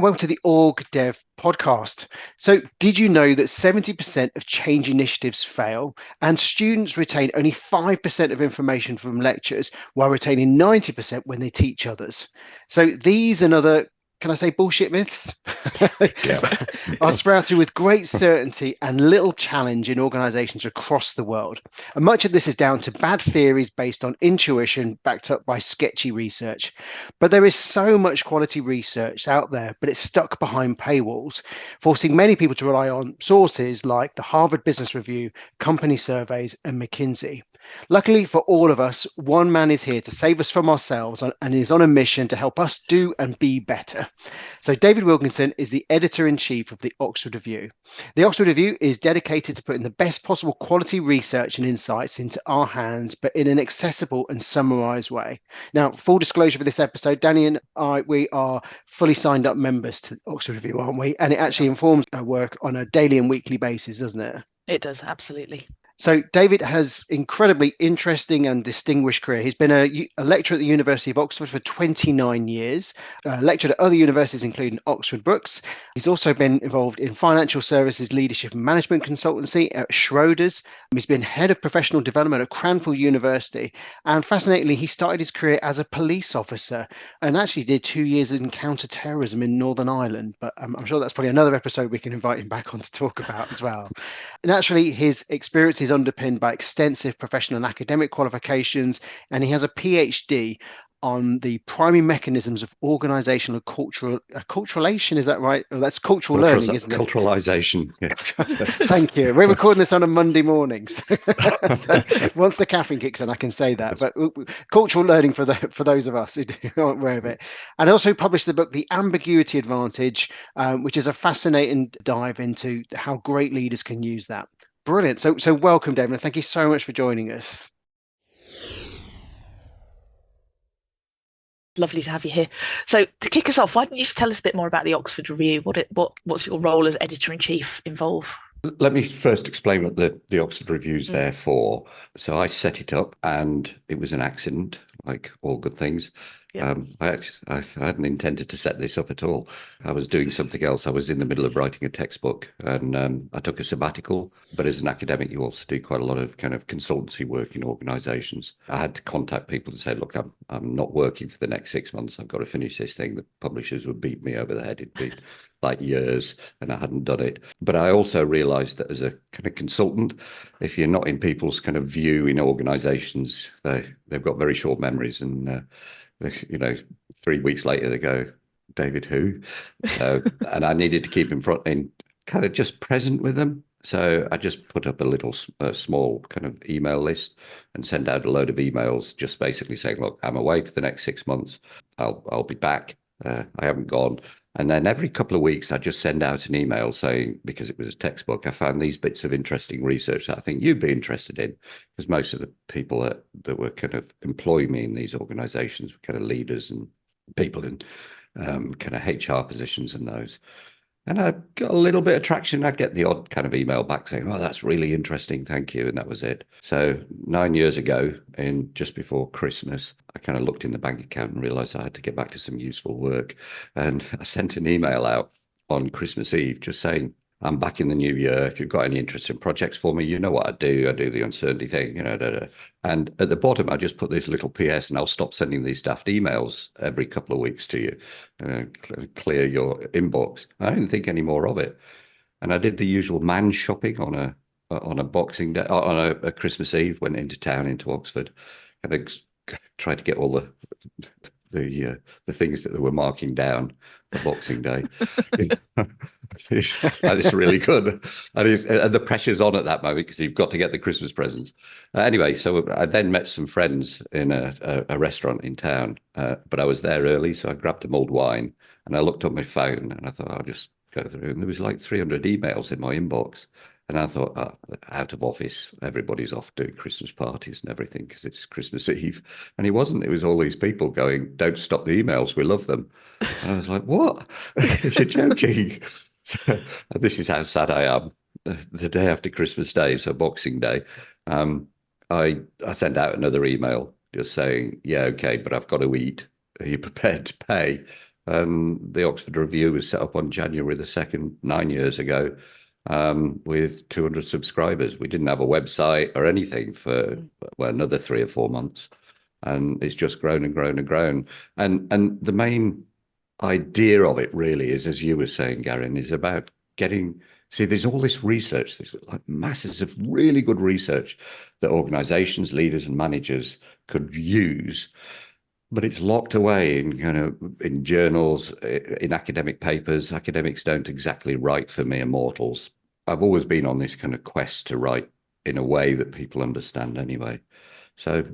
welcome to the OrgDev podcast. So, did you know that 70% of change initiatives fail and students retain only 5% of information from lectures while retaining 90% when they teach others? So, these and other, can I say bullshit myths? Yeah. Are sprouted with great certainty and little challenge in organisations across the world. And much of this is down to bad theories based on intuition backed up by sketchy research. But there is so much quality research out there, but it's stuck behind paywalls, forcing many people to rely on sources like the Harvard Business Review, company surveys, and McKinsey. Luckily for all of us, one man is here to save us from ourselves and is on a mission to help us do and be better. So, David Wilkinson is the editor-in-chief of the Oxford Review. The Oxford Review is dedicated to putting the best possible quality research and insights into our hands, but in an accessible and summarised way. Now, full disclosure for this episode, Danny and I, we are fully signed up members to the Oxford Review, aren't we? And it actually informs our work on a daily and weekly basis, doesn't it? It does, absolutely. So David has incredibly interesting and distinguished career. He's been a lecturer at the University of Oxford for 29 years, lectured at other universities, including Oxford Brookes. He's also been involved in financial services, leadership and management consultancy at Schroders. He's been head of professional development at Cranfield University. And fascinatingly, he started his career as a police officer and actually did 2 years in counter-terrorism in Northern Ireland. But I'm sure that's probably another episode we can invite him back on to talk about as well. Naturally, his experience is underpinned by extensive professional and academic qualifications, and he has a PhD on the primary mechanisms of organizational culturalization. Is that right? Oh, that's cultural learning, isn't it? Culturalization. Yes. Thank you. We're recording this on a Monday morning, so once the caffeine kicks in, I can say that. But cultural learning for those of us who aren't aware of it. And also published the book, The Ambiguity Advantage, which is a fascinating dive into how great leaders can use that. Brilliant. So welcome, David, and thank you so much for joining us. Lovely to have you here. So to kick us off, why don't you just tell us a bit more about the Oxford Review? What's your role as editor-in-chief involve? Let me first explain what the Oxford Review's there for. So I set it up and it was an accident, like all good things. Yeah. I hadn't intended to set this up at all. I was doing something else. I was in the middle of writing a textbook and I took a sabbatical. But as an academic, you also do quite a lot of kind of consultancy work in organisations. I had to contact people and say, look, I'm not working for the next 6 months. I've got to finish this thing. The publishers would beat me over the head. It'd be like years and I hadn't done it. But I also realised that as a kind of consultant, if you're not in people's kind of view in organisations, they've got very short memories and 3 weeks later they go, David who? So and I needed to keep in kind of just present with them. So I just put up a small kind of email list and send out a load of emails, just basically saying, look, I'm away for the next 6 months. I'll be back. I haven't gone. And then every couple of weeks, I just send out an email saying, because it was a textbook, I found these bits of interesting research that I think you'd be interested in, because most of the people that were kind of employing me in these organizations were kind of leaders and people in kind of HR positions and those. And I got a little bit of traction. I'd get the odd kind of email back saying, oh, that's really interesting. Thank you. And that was it. So 9 years ago, just before Christmas, I kind of looked in the bank account and realized I had to get back to some useful work. And I sent an email out on Christmas Eve just saying, I'm back in the new year. If you've got any interesting projects for me, you know what I do. I do the uncertainty thing, And at the bottom, I just put this little PS and I'll stop sending these daft emails every couple of weeks to you. Clear your inbox. I didn't think any more of it. And I did the usual man shopping on a Boxing Day, on a Christmas Eve, went into town, into Oxford, and I tried to get all the things that they were marking down for Boxing Day. It's really good. And the pressure's on at that moment because you've got to get the Christmas presents. Anyway, so I then met some friends in a restaurant in town, but I was there early, so I grabbed a mulled wine and I looked on my phone and I thought I'll just go through. And there was like 300 emails in my inbox. And I thought, out of office, everybody's off doing Christmas parties and everything because it's Christmas Eve. And it wasn't. It was all these people going, don't stop the emails. We love them. And I was like, what? You're joking. So, this is how sad I am. The day after Christmas Day, so Boxing Day, I sent out another email just saying, yeah, okay, but I've got to eat. Are you prepared to pay? The Oxford Review was set up on January the 2nd, 9 years ago, with 200 subscribers. We didn't have a website or anything for another 3 or 4 months, and it's just grown and grown and grown. And the main idea of it really is, as you were saying, Garen, is about getting. See, there's all this research, there's like masses of really good research that organizations, leaders, and managers could use, but it's locked away in in journals, in academic papers. Academics don't exactly write for mere mortals. I've always been on this kind of quest to write in a way that people understand anyway. So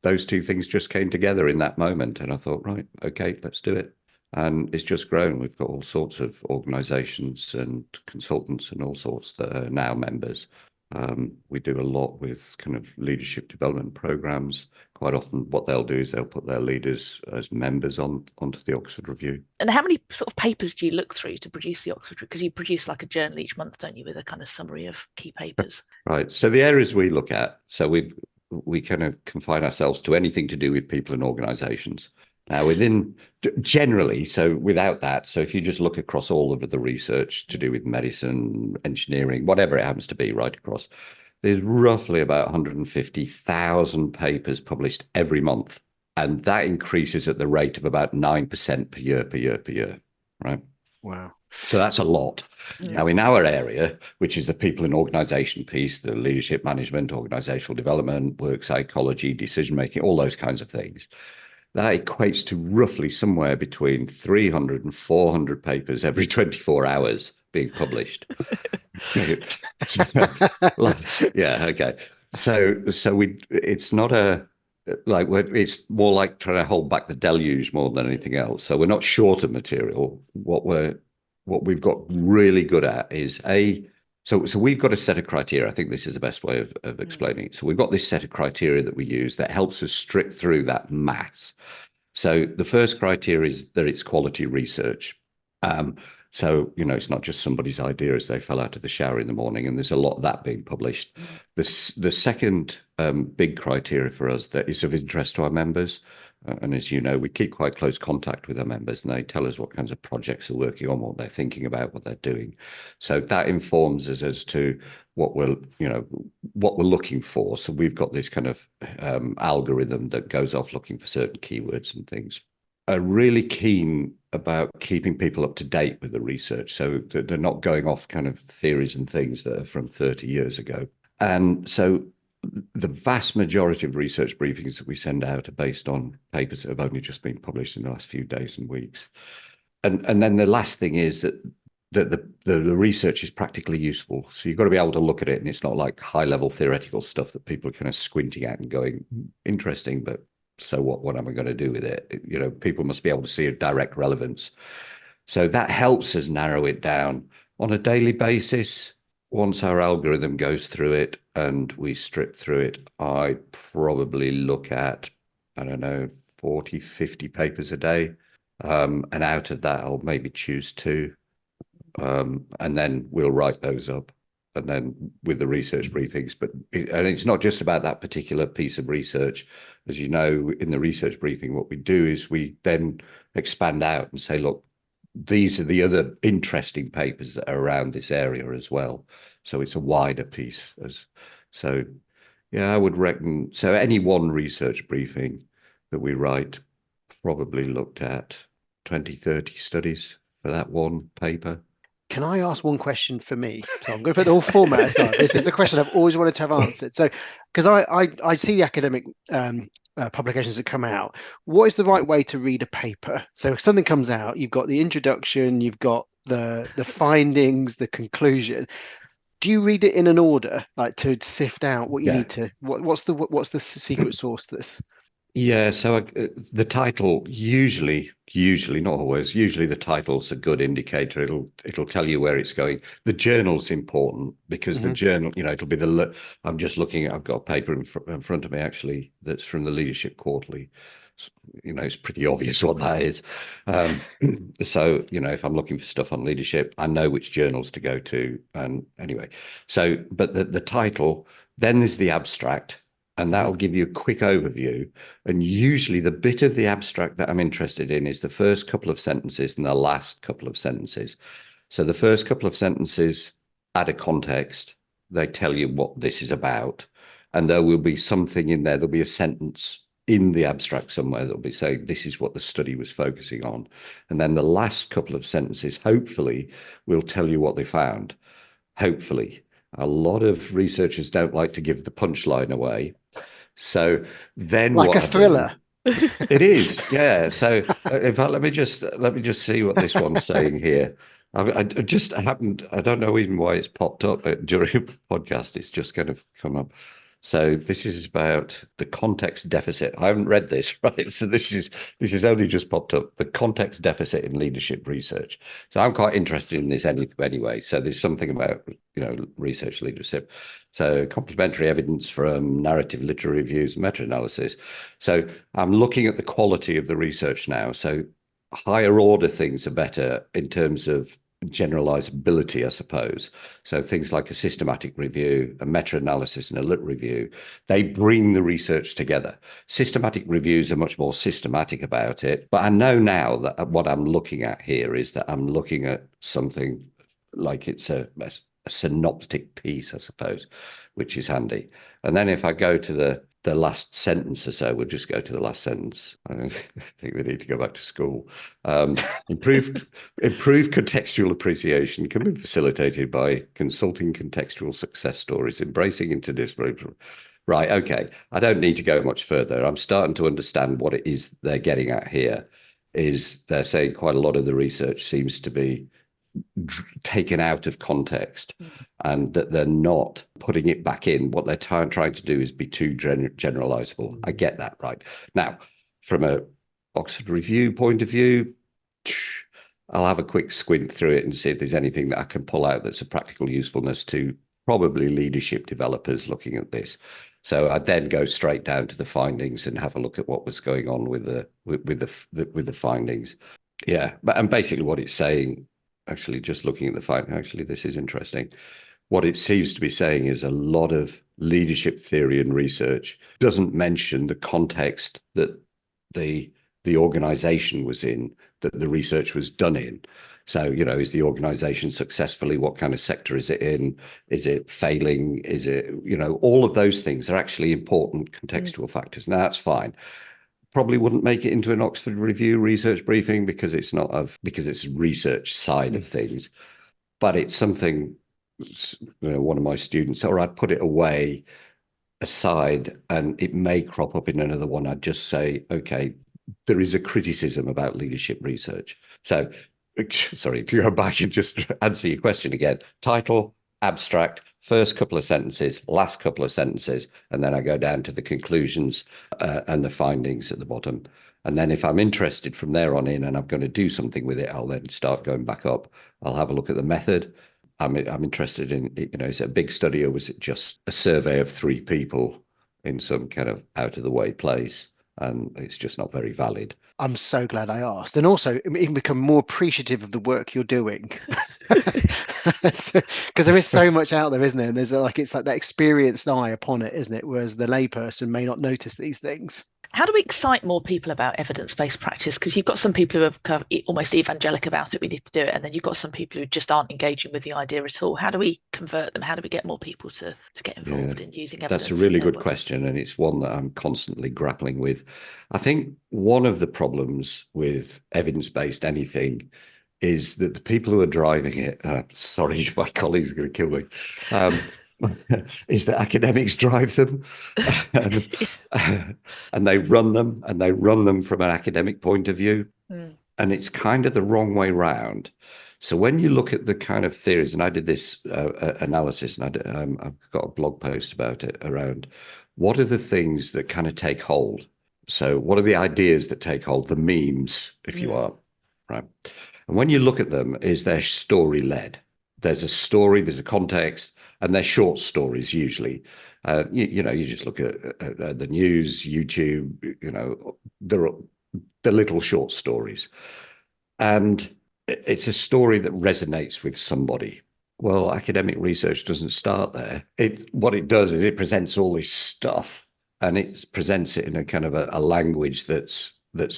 those two things just came together in that moment, and I thought, right, okay, let's do it. And it's just grown. We've got all sorts of organizations and consultants and all sorts that are now members. We do a lot with kind of leadership development programs. Quite often what they'll do is they'll put their leaders as members onto the Oxford Review. And how many sort of papers do you look through to produce the Oxford Review? Because you produce like a journal each month, don't you, with a kind of summary of key papers? Right. So the areas we look at, so we kind of confine ourselves to anything to do with people and organizations. Now, generally, so without that, so if you just look across all of the research to do with medicine, engineering, whatever it happens to be, right across, there's roughly about 150,000 papers published every month. And that increases at the rate of about 9% per year, right? Wow. So that's a lot. Yeah. Now, in our area, which is the people and organization piece, the leadership management, organizational development, work psychology, decision-making, all those kinds of things, that equates to roughly somewhere between 300 and 400 papers every 24 hours being published. Yeah, okay. So it's not it's more like trying to hold back the deluge more than anything else. So we're not short of material. What we've got really good at is so we've got a set of criteria. I think this is the best way of explaining it. So we've got this set of criteria that we use that helps us strip through that mass. So the first criteria is that it's quality research. So, it's not just somebody's idea as they fell out of the shower in the morning, and there's a lot of that being published. The second big criteria for us that is of interest to our members, and as you know, we keep quite close contact with our members, and they tell us what kinds of projects they're working on, what they're thinking about, what they're doing. So that informs us as to what we're looking for. So we've got this kind of algorithm that goes off looking for certain keywords and things. Are really keen about keeping people up to date with the research, so that they're not going off kind of theories and things that are from 30 years ago. And so the vast majority of research briefings that we send out are based on papers that have only just been published in the last few days and weeks. And then the last thing is that the research is practically useful. So you've got to be able to look at it, and it's not like high-level theoretical stuff that people are kind of squinting at and going, interesting, but so what am I going to do with it? People must be able to see a direct relevance. So that helps us narrow it down on a daily basis. Once our algorithm goes through it and we strip through it, I probably look at, 40, 50 papers a day. And out of that, I'll maybe choose 2. And then we'll write those up. And then with the research briefings, and it's not just about that particular piece of research. As you know, in the research briefing, what we do is we then expand out and say, look, these are the other interesting papers that are around this area as well. So it's a wider piece. I would reckon, so any one research briefing that we write probably looked at 20, 30 studies for that one paper. Can I ask one question for me? So I'm going to put the whole format aside. This is a question I've always wanted to have answered. So, because I see the academic publications that come out, what is the right way to read a paper? So if something comes out, you've got the introduction, you've got the findings, the conclusion. Do you read it in an order, like to sift out what you need to? What's the secret sauce to this? Yeah, so the title usually, not always, usually the title's a good indicator. It'll tell you where it's going. The journal's important because the journal, it'll be I'm just looking at, I've got a paper in front of me actually that's from the Leadership Quarterly. It's pretty obvious what that is. So, if I'm looking for stuff on leadership, I know which journals to go to. And anyway, but the title, then there's the abstract. and that'll give you a quick overview. And usually the bit of the abstract that I'm interested in is the first couple of sentences and the last couple of sentences. So the first couple of sentences add a context. They tell you what this is about. And there will be something in there. There'll be a sentence in the abstract somewhere that'll be saying, this is what the study was focusing on. And then the last couple of sentences, hopefully, will tell you what they found. Hopefully. A lot of researchers don't like to give the punchline away. So then like what a thriller. It is, yeah. So in fact, let me just see what this one's saying here. I just happened, I don't know even why it's popped up during a podcast. It's just kind of come up. So this is about the context deficit. I haven't read this, right? So this is only just popped up. The context deficit in leadership research. So I'm quite interested in this anyway. So there's something about, research leadership. So complementary evidence from narrative literary reviews, meta-analysis. So I'm looking at the quality of the research now. So higher order things are better in terms of generalizability, I suppose. So things like a systematic review, a meta-analysis, and a lit review, they bring the research together. Systematic reviews are much more systematic about it, but I know now that what I'm looking at here is that I'm looking at something like it's a synoptic piece, I suppose, which is handy. And then if I go to the last sentence or so, we'll just go to the last sentence. I don't think we need to go back to school. Improved contextual appreciation can be facilitated by consulting contextual success stories, embracing interdisciplinary. Right, okay. I don't need to go much further. I'm starting to understand what it is they're getting at here. Is they're saying quite a lot of the research seems to be taken out of context, and that they're not putting it back in. What they're trying to do is be too generalizable. I get that, right? Now, from a Oxford Review point of view, I'll have a quick squint through it and see if there's anything that I can pull out that's a practical usefulness to probably leadership developers looking at this. So I then go straight down to the findings and have a look at what was going on with the findings. Yeah, and basically what it's saying, actually, just looking at the findings, actually, this is interesting. What it seems to be saying is a lot of leadership theory and research doesn't mention the context that the organization was in, that the research was done in. So, is the organization successfully? What kind of sector is it in? Is it failing? Is it, all of those things are actually important contextual factors. Now, that's fine. Probably wouldn't make it into an Oxford Review research briefing because it's research side of things, but it's something, one of my students, or I'd put it away aside, and it may crop up in another one. I'd just say, okay, there is a criticism about leadership research. So, sorry, to go back and just answer your question again, title, abstract, first couple of sentences, last couple of sentences, and then I go down to the conclusions and the findings at the bottom. And then if I'm interested from there on in and I'm going to do something with it, I'll then start going back up. I'll have a look at the method. I'm interested in, is it a big study or was it just a survey of 3 people in some kind of out of the way place? And it's just not very valid. I'm so glad I asked. And also, even become more appreciative of the work you're doing. Because there is so much out there, isn't there? And there's it's like that experienced eye upon it, isn't it? Whereas the layperson may not notice these things. How do we excite more people about evidence-based practice? Because you've got some people who are kind of almost evangelic about it, we need to do it. And then you've got some people who just aren't engaging with the idea at all. How do we convert them? How do we get more people to get involved in using evidence? That's a really good question. And it's one that I'm constantly grappling with. I think one of the problems with evidence-based anything is that the people who are driving it, sorry, my colleagues are going to kill me, is that academics drive them and they run them from an academic point of view. And it's kind of the wrong way round. So when you look at the kind of theories, and I did this analysis, and I've got a blog post about it around what are the things that kind of take hold. So what are the ideas that take hold, the memes, if you are, right? And when you look at them, is they're story-led. There's a story, there's a context, and they're short stories usually. You just look at the news, YouTube, they're little short stories. And it's a story that resonates with somebody. Well, academic research doesn't start there. What it does is it presents all this stuff and it presents it in a kind of a language that's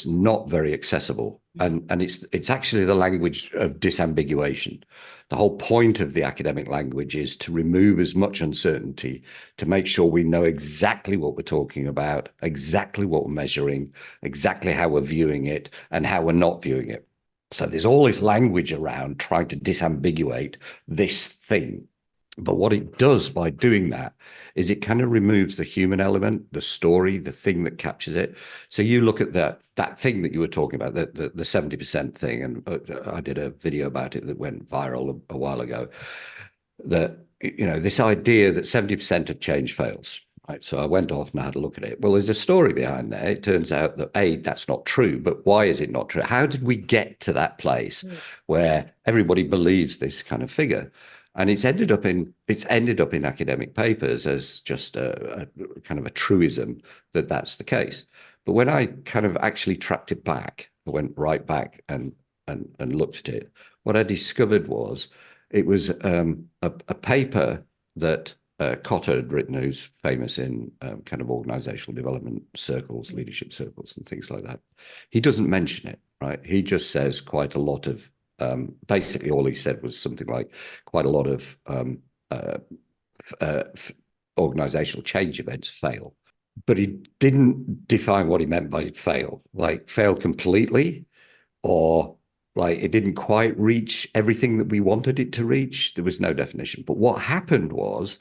not very accessible, and it's actually the language of disambiguation. The whole point of the academic language is to remove as much uncertainty, to make sure we know exactly what we're talking about, exactly what we're measuring, exactly how we're viewing it, and how we're not viewing it. So there's all this language around trying to disambiguate this thing. But what it does by doing that is it kind of removes the human element, the story, the thing that captures it. So you look at that thing that you were talking about, the 70% thing, and I did a video about it that went viral a while ago, that, this idea that 70% of change fails. Right. So I went off and I had a look at it. Well, there's a story behind there. It turns out that that's not true. But why is it not true? How did we get to that place where everybody believes this kind of figure? And it's ended up in academic papers as just a kind of a truism that that's the case. But when I kind of actually tracked it back, I went right back and looked at it, what I discovered was it was a paper that Cotter had written, who's famous in kind of organizational development circles, leadership circles, and things like that. He doesn't mention it, right? He just says quite a lot of, basically all he said was something like quite a lot of organizational change events fail. But he didn't define what he meant by fail, like fail completely, or like it didn't quite reach everything that we wanted it to reach. There was no definition. But what happened was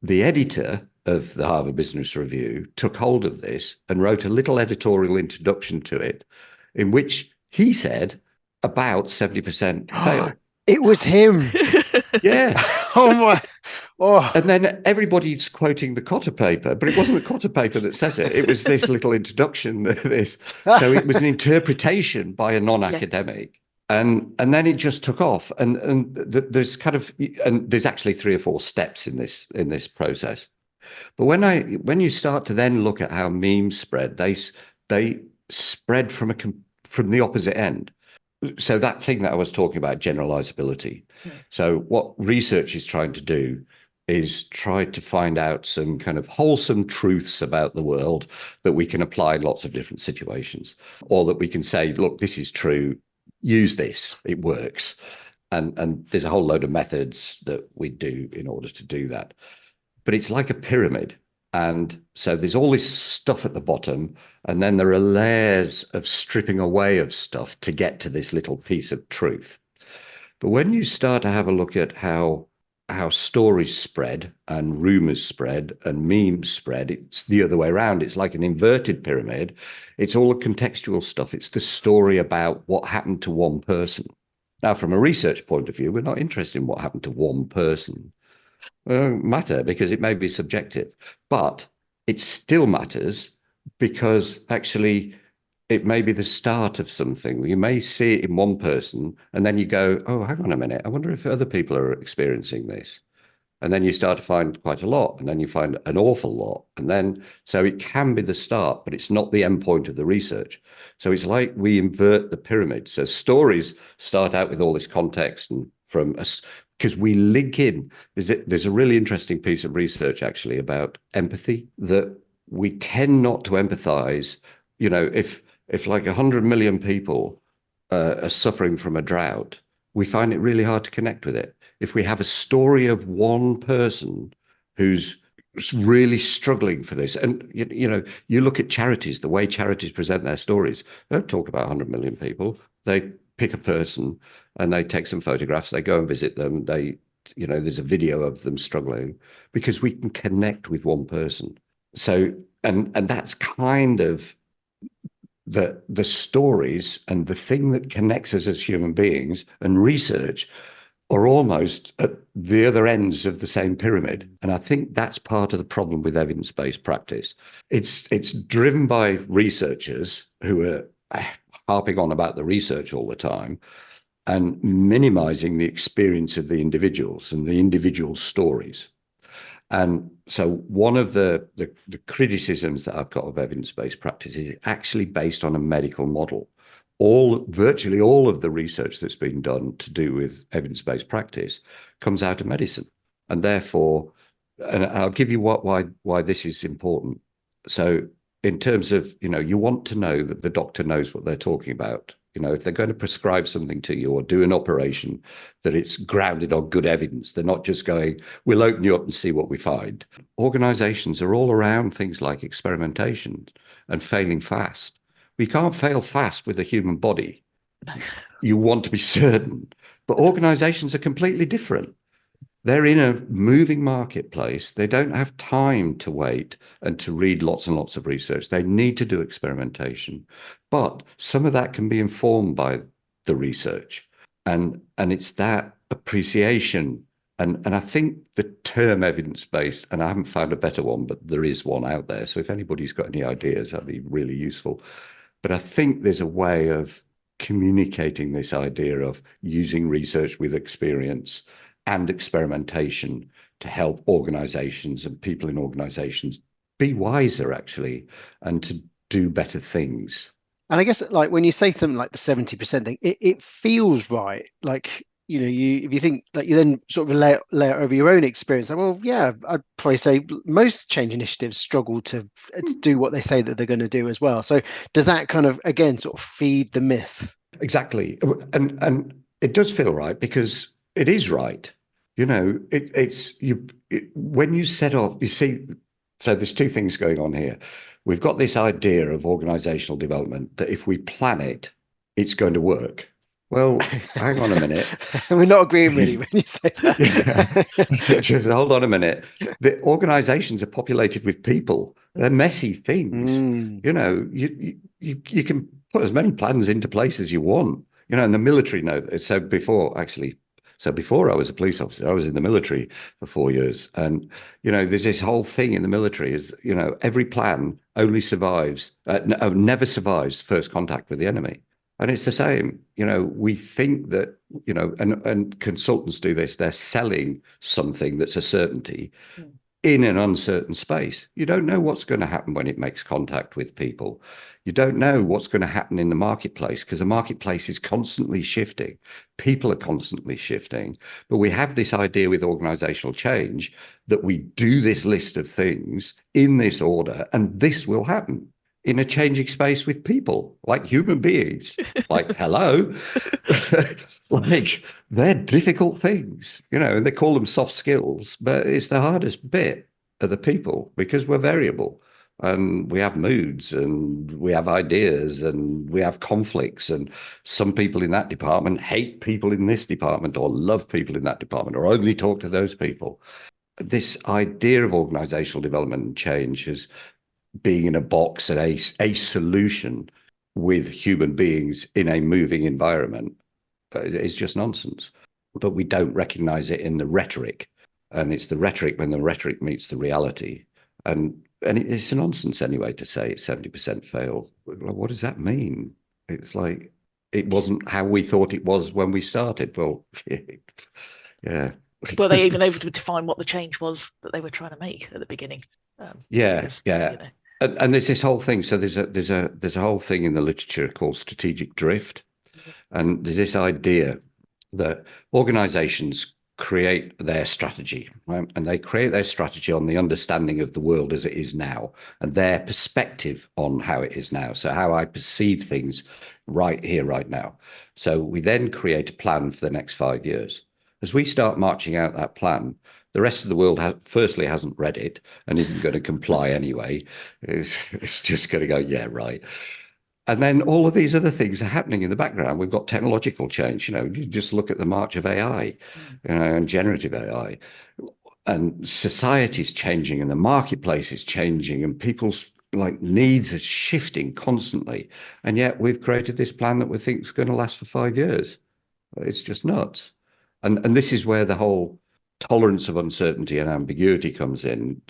the editor of the Harvard Business Review took hold of this and wrote a little editorial introduction to it in which he said about 70% fail. It was him. Yeah. Oh my. Oh. And then everybody's quoting the Cotter paper, but it wasn't the Cotter paper that says it. It was this little introduction. So it was an interpretation by a non-academic. And then it just took off, and there's there's actually 3 or 4 steps in this process. But when you start to then look at how memes spread, they spread from the opposite end. So that thing that I was talking about, generalizability. So what research is trying to do is try to find out some kind of wholesome truths about the world that we can apply in lots of different situations, or that we can say, look, this is true. Use this, it works. And there's a whole load of methods that we do in order to do that. But it's like a pyramid. And so there's all this stuff at the bottom, and then there are layers of stripping away of stuff to get to this little piece of truth. But when you start to have a look at how stories spread and rumors spread and memes spread, it's the other way around. It's like an inverted pyramid. It's all the contextual stuff. It's the story about what happened to one person. Now, from a research point of view, we're not interested in what happened to one person. It doesn't matter because it may be subjective, but it still matters because actually it may be the start of something. You may see it in one person and then you go, oh, hang on a minute. I wonder if other people are experiencing this. And then you start to find quite a lot, and then you find an awful lot. And then, so it can be the start, but it's not the end point of the research. So it's like we invert the pyramid. So stories start out with all this context and from us, because we link in. There's a really interesting piece of research actually about empathy, that we tend not to empathize. If like 100 million people are suffering from a drought, we find it really hard to connect with it. If we have a story of one person who's really struggling for this, and you look at charities, the way charities present their stories, they don't talk about 100 million people. They pick a person and they take some photographs, they go and visit them, there's a video of them struggling, because we can connect with one person. So and that's kind of the stories and the thing that connects us as human beings, and research are almost at the other ends of the same pyramid. And I think that's part of the problem with evidence-based practice. It's driven by researchers who are harping on about the research all the time and minimizing the experience of the individuals and the individual stories. And so one of the criticisms that I've got of evidence-based practice is actually based on a medical model. Virtually all of the research that's been done to do with evidence-based practice comes out of medicine. And therefore, and I'll give you why this is important. So in terms of, you want to know that the doctor knows what they're talking about. If they're going to prescribe something to you or do an operation, that it's grounded on good evidence. They're not just going, we'll open you up and see what we find. Organizations are all around things like experimentation and failing fast. We can't fail fast with a human body. You want to be certain. But organizations are completely different. They're in a moving marketplace. They don't have time to wait and to read lots and lots of research. They need to do experimentation. But some of that can be informed by the research. And it's that appreciation. And I think the term evidence-based, and I haven't found a better one, but there is one out there. So if anybody's got any ideas, that'd be really useful. But I think there's a way of communicating this idea of using research with experience and experimentation to help organizations and people in organizations be wiser, actually, and to do better things. And I guess, like, when you say something like the 70% thing, it feels right. Like, if you think, like, you then sort of lay it over your own experience. Like, well, yeah, I'd probably say most change initiatives struggle to do what they say that they're going to do as well. So does that kind of, again, sort of feed the myth? Exactly. And it does feel right because it is right. When you set off, you see, so there's two things going on here. We've got this idea of organizational development that if we plan it, it's going to work. Well, hang on a minute. We're not agreeing with you when you say that. Just hold on a minute. The organizations are populated with people. They're messy things. You can put as many plans into place as you want. And the military know. So before I was a police officer, I was in the military for 4 years. And, there's this whole thing in the military is, every plan only survives, never survives first contact with the enemy. And it's the same, we think that, and consultants do this, they're selling something that's a certainty in an uncertain space. You don't know what's going to happen when it makes contact with people. You don't know what's going to happen in the marketplace because the marketplace is constantly shifting. People are constantly shifting. But we have this idea with organizational change that we do this list of things in this order and this will happen in a changing space with people, like human beings. Like, hello. Like, they're difficult things, and they call them soft skills, but it's the hardest bit of the people because we're variable and we have moods and we have ideas and we have conflicts. And some people in that department hate people in this department or love people in that department or only talk to those people. This idea of organizational development and change is being in a box and a solution with human beings in a moving environment is just nonsense. But we don't recognize it in the rhetoric. And it's the rhetoric when the rhetoric meets the reality. And it's nonsense anyway to say 70% fail. What does that mean? It's like, it wasn't how we thought it was when we started. Well, yeah. Were they even able to define what the change was that they were trying to make at the beginning? Yeah. And there's this whole thing. So there's a whole thing in the literature called strategic drift, and there's this idea that organizations create their strategy, right? And they create their strategy on the understanding of the world as it is now and their perspective on how it is now. So how I perceive things right here, right now. So we then create a plan for the next 5 years. As we start marching out that plan, the rest of the world firstly hasn't read it and isn't going to comply anyway. It's just going to go, yeah, right. And then all of these other things are happening in the background. We've got technological change. You just look at the march of AI, and generative AI, and society's changing, and the marketplace is changing, and people's needs are shifting constantly. And yet we've created this plan that we think is going to last for 5 years. It's just nuts. And this is where the whole tolerance of uncertainty and ambiguity comes in,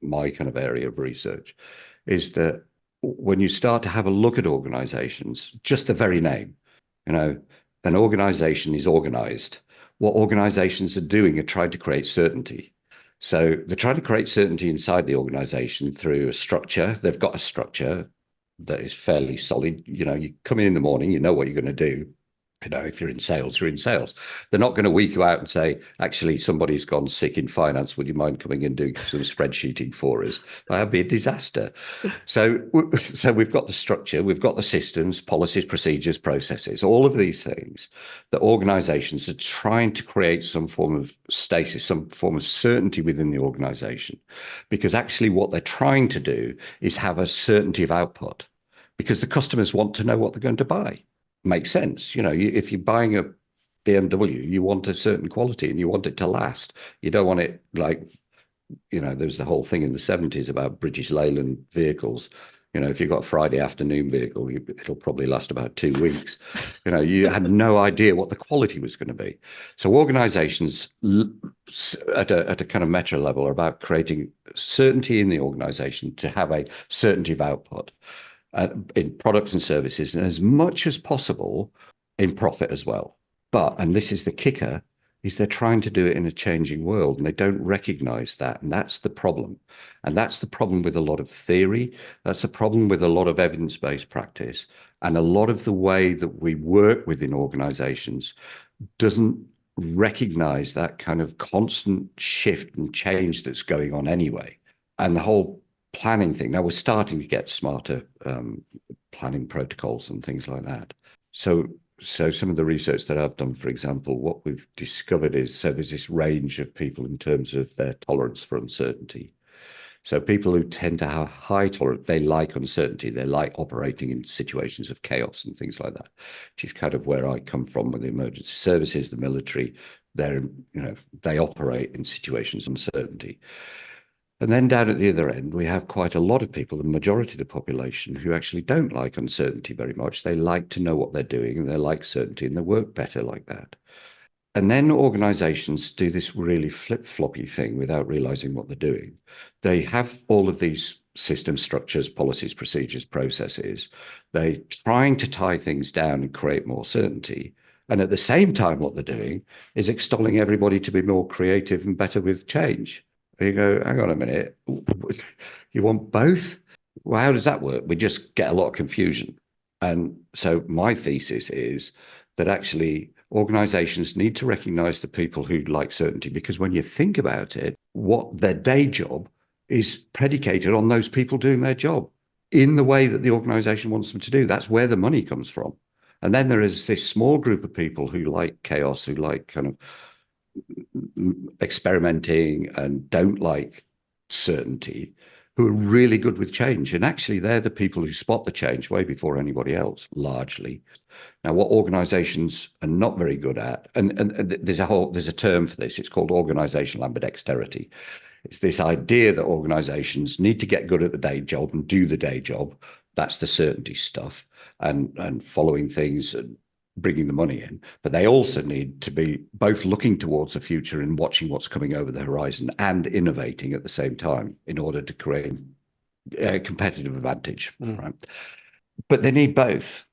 my kind of area of research, is that when you start to have a look at organizations, just the very name, an organization is organized. What organizations are doing are trying to create certainty. So they're trying to create certainty inside the organization through a structure. They've got a structure that is fairly solid. You come in the morning, you know what you're going to do. If you're in sales, you're in sales. They're not going to week you out and say, actually, somebody's gone sick in finance. Would you mind coming and doing some spreadsheeting for us? That'd be a disaster. So we've got the structure, we've got the systems, policies, procedures, processes, all of these things that organizations are trying to create some form of stasis, some form of certainty within the organization. Because actually what they're trying to do is have a certainty of output, because the customers want to know what they're going to buy. Makes sense. If you're buying a BMW, you want a certain quality and you want it to last. You don't want it there's the whole thing in the 70s about British Leyland vehicles. If you've got a Friday afternoon vehicle, it'll probably last about 2 weeks. You had no idea what the quality was going to be. So organizations at a kind of meta level are about creating certainty in the organization to have a certainty of output. In products and services, and as much as possible in profit as well. But, and this is the kicker, is they're trying to do it in a changing world and they don't recognize that. And that's the problem. And that's the problem with a lot of theory. That's the problem with a lot of evidence-based practice. And a lot of the way that we work within organizations doesn't recognize that kind of constant shift and change that's going on anyway. And the whole planning thing. Now we're starting to get smarter planning protocols and things like that. So some of the research that I've done, for example, what we've discovered is, so there's this range of people in terms of their tolerance for uncertainty. So people who tend to have high tolerance, they like uncertainty, they like operating in situations of chaos and things like that, which is kind of where I come from with the emergency services, the military. They operate in situations of uncertainty. And then down at the other end, we have quite a lot of people, the majority of the population, who actually don't like uncertainty very much. They like to know what they're doing and they like certainty and they work better like that. And then organizations do this really flip-floppy thing without realizing what they're doing. They have all of these system structures, policies, procedures, processes. They're trying to tie things down and create more certainty. And at the same time, what they're doing is extolling everybody to be more creative and better with change. You go, hang on a minute, you want both? Well, how does that work? We just get a lot of confusion. And so my thesis is that actually organizations need to recognize the people who like certainty, because when you think about it, what their day job is predicated on those people doing their job in the way that the organization wants them to do. That's where the money comes from. And then there is this small group of people who like chaos, who like kind of experimenting and don't like certainty, who are really good with change. And actually, they're the people who spot the change way before anybody else, largely. Now, what organizations are not very good at, and there's a term for this, it's called organizational ambidexterity. It's this idea that organizations need to get good at the day job and do the day job. That's the certainty stuff, and following things and bringing the money in, but they also need to be both looking towards the future and watching what's coming over the horizon and innovating at the same time in order to create a competitive advantage, right? But they need both,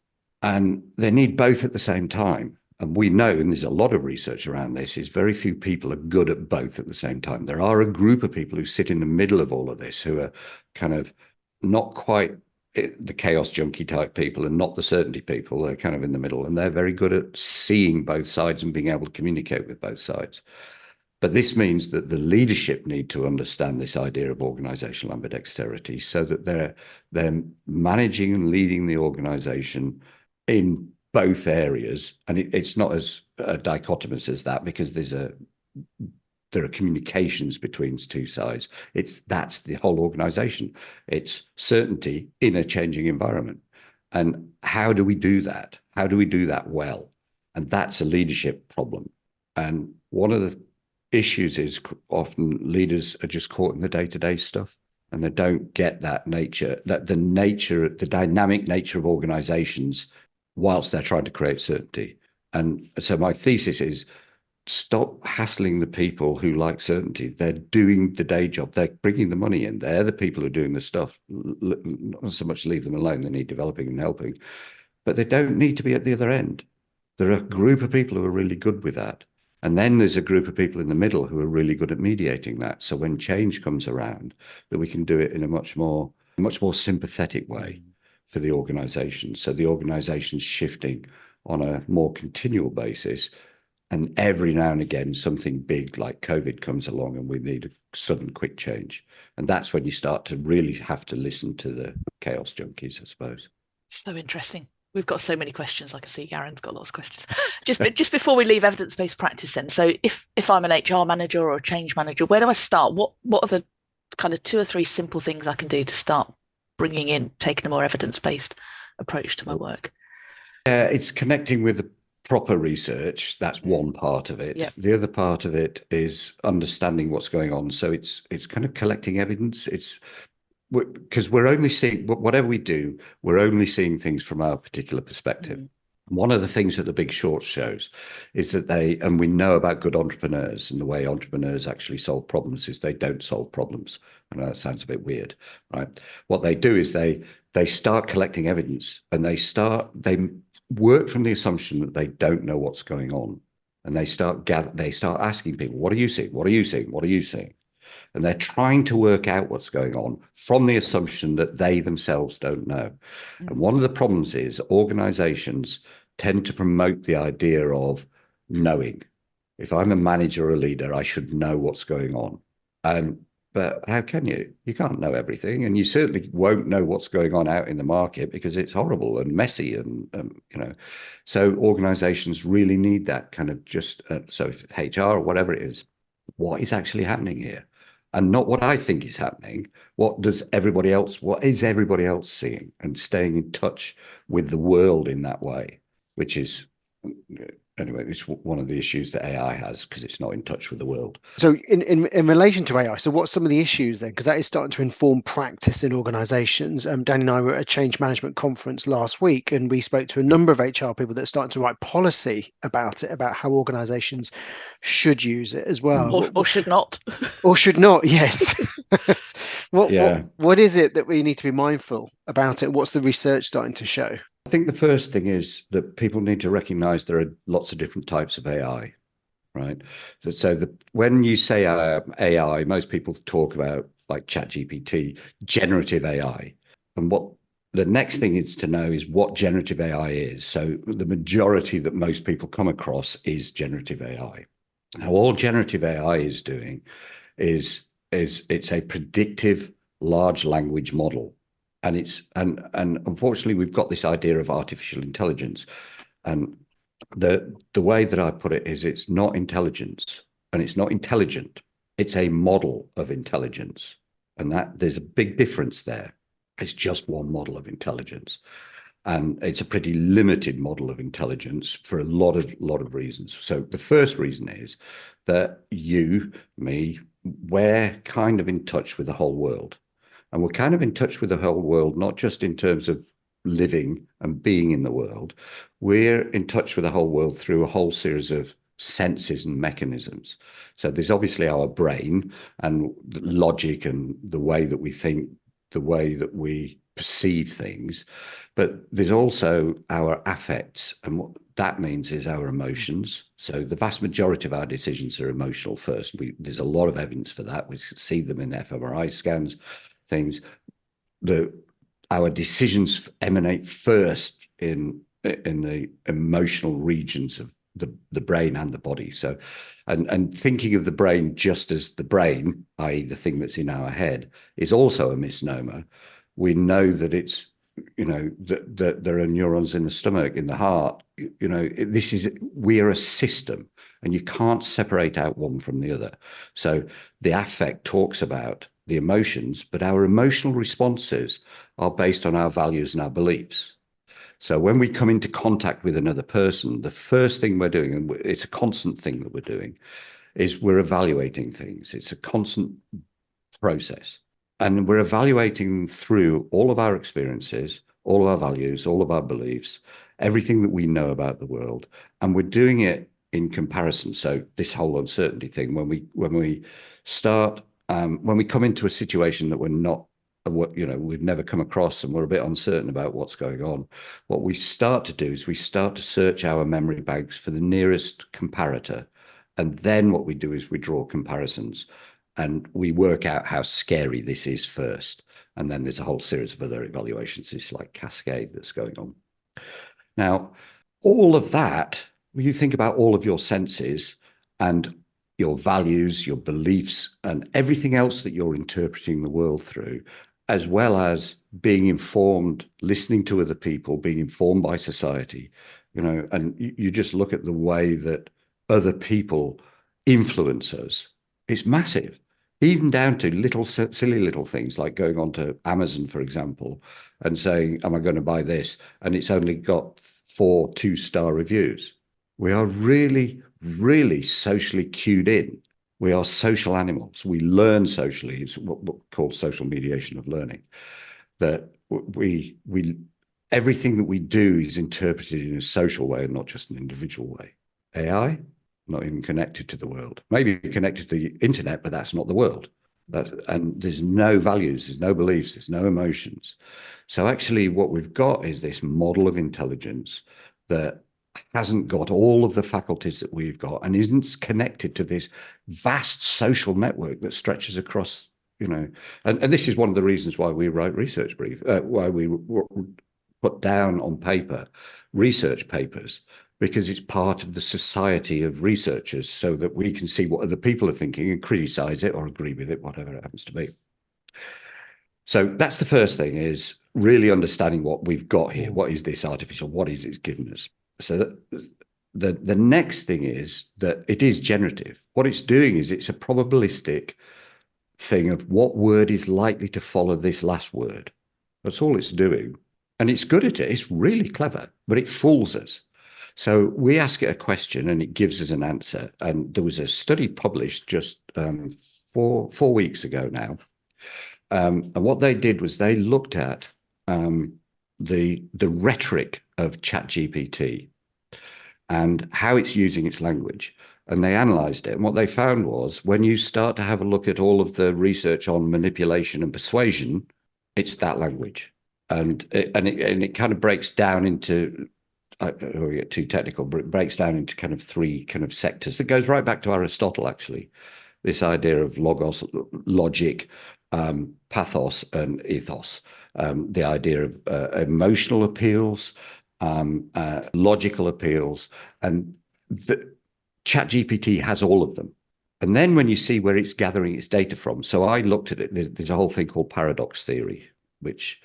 and they need both at the same time. And we know, and there's a lot of research around this, is very few people are good at both at the same time. There are a group of people who sit in the middle of all of this, who are kind of not quite the chaos junkie type people and not the certainty people. They're kind of in the middle, and they're very good at seeing both sides and being able to communicate with both sides. But this means that the leadership need to understand this idea of organizational ambidexterity, so that they're managing and leading the organization in both areas. And it's not as dichotomous as that, because there are communications between two sides. That's the whole organization. It's certainty in a changing environment. And how do we do that? How do we do that well? And that's a leadership problem. And one of the issues is often leaders are just caught in the day-to-day stuff, and they don't get that nature, that the dynamic nature of organizations whilst they're trying to create certainty. And so my thesis is, stop hassling the people who like certainty. They're doing the day job. They're bringing the money in. They're the people who are doing the stuff. Not so much leave them alone. They need developing and helping, but they don't need to be at the other end. There are a group of people who are really good with that. And then there's a group of people in the middle who are really good at mediating that. So when change comes around, that we can do it in a much more sympathetic way for the organization. So the organization's shifting on a more continual basis. And every now and again, something big like COVID comes along and we need a sudden quick change. And that's when you start to really have to listen to the chaos junkies, I suppose. So interesting. We've got so many questions. I can see Garen's got lots of questions. Just before we leave evidence-based practice then. So if I'm an HR manager or a change manager, where do I start? What are the kind of 2 or 3 simple things I can do to start taking a more evidence-based approach to my work? It's connecting with the proper research. That's one part of it. Yep. The other part of it is understanding what's going on. So it's kind of collecting evidence. Because we're only seeing, whatever we do, we're only seeing things from our particular perspective. One of the things that The Big Short shows is that and we know about good entrepreneurs, and the way entrepreneurs actually solve problems is they don't solve problems. I know that sounds a bit weird, right? What they do is they start collecting evidence, and they work from the assumption that they don't know what's going on. And they start asking people, what are you seeing? What are you seeing? What are you seeing? And they're trying to work out what's going on from the assumption that they themselves don't know. And one of the problems is organizations tend to promote the idea of knowing. If I'm a manager or a leader, I should know what's going on. But how can you? You can't know everything, and you certainly won't know what's going on out in the market because it's horrible and messy, and So organizations really need that kind of so if it's HR or whatever it is, what is actually happening here? And not what I think is happening. What is everybody else seeing? And staying in touch with the world in that way, which is, anyway, it's one of the issues that AI has, because it's not in touch with the world. So in relation to AI, so what's some of the issues then? Because that is starting to inform practice in organizations. Danny and I were at a change management conference last week, and we spoke to a number of HR people that are starting to write policy about it, about how organizations should use it as well. Or should not. Or should not, yes. What is it that we need to be mindful about it? What's the research starting to show? I think the first thing is that people need to recognize there are lots of different types of AI, right? When you say AI, most people talk about like ChatGPT, generative AI. And what the next thing is to know is what generative AI is. So the majority that most people come across is generative AI. Now, all generative AI is doing is it's a predictive large language model. And unfortunately, we've got this idea of artificial intelligence. And the way that I put it is it's not intelligence, and it's not intelligent. It's a model of intelligence. And that there's a big difference there. It's just one model of intelligence. And it's a pretty limited model of intelligence for a lot of reasons. So the first reason is that we're kind of in touch with the whole world. And we're kind of in touch with the whole world, not just in terms of living and being in the world. We're in touch with the whole world through a whole series of senses and mechanisms. So there's obviously our brain and logic and the way that we think, the way that we perceive things, but there's also our affects, and what that means is our emotions. So the vast majority of our decisions are emotional first. There's a lot of evidence for that. We see them in fMRI scans, things. Our decisions emanate first in the emotional regions of the brain and the body. So, and thinking of the brain just as the brain, i.e. the thing that's in our head, is also a misnomer. We know that it's, that there are neurons in the stomach, in the heart. We are a system, and you can't separate out one from the other. So the affect talks about the emotions, but our emotional responses are based on our values and our beliefs. So when we come into contact with another person, the first thing we're doing, and it's a constant thing that we're doing, is we're evaluating things. It's a constant process. And we're evaluating through all of our experiences, all of our values, all of our beliefs, everything that we know about the world. And we're doing it in comparison. So this whole uncertainty thing, when we come into a situation that we're not, we've never come across, and we're a bit uncertain about what's going on, what we start to do is we start to search our memory banks for the nearest comparator. And then what we do is we draw comparisons. And we work out how scary this is first. And then there's a whole series of other evaluations. It's like cascade that's going on. Now, all of that, when you think about all of your senses and your values, your beliefs, and everything else that you're interpreting the world through, as well as being informed, listening to other people, being informed by society, and you just look at the way that other people influence us, it's massive. Even down to little silly little things like going on to Amazon, for example, and saying, am I going to buy this? And it's only got 4 2-star reviews. We are really, really socially cued in. We are social animals. We learn socially. It's what we call social mediation of learning. That we everything that we do is interpreted in a social way and not just an individual way. AI, not even connected to the world. Maybe connected to the internet, but that's not the world. And there's no values, there's no beliefs, there's no emotions. So actually what we've got is this model of intelligence that hasn't got all of the faculties that we've got and isn't connected to this vast social network that stretches across, and this is one of the reasons why we write research brief, why we put down on paper research papers, because it's part of the society of researchers so that we can see what other people are thinking and criticize it or agree with it, whatever it happens to be. So that's the first thing, is really understanding what we've got here. What is this artificial? What is it given us? So the next thing is that it is generative. What it's doing is it's a probabilistic thing of what word is likely to follow this last word. That's all it's doing. And it's good at it. It's really clever, but it fools us. So we ask it a question and it gives us an answer. And there was a study published just 4 weeks ago now. And what they did was they looked at the rhetoric of ChatGPT and how it's using its language. And they analyzed it. And what they found was when you start to have a look at all of the research on manipulation and persuasion, it's that language. And it kind of breaks down into, I don't want to get too technical, but it breaks down into kind of 3 kind of sectors. That goes right back to Aristotle, actually. This idea of logos, logic, pathos, and ethos. The idea of emotional appeals, logical appeals, and the ChatGPT has all of them. And then when you see where it's gathering its data from, so I looked at it, there's a whole thing called paradox theory, which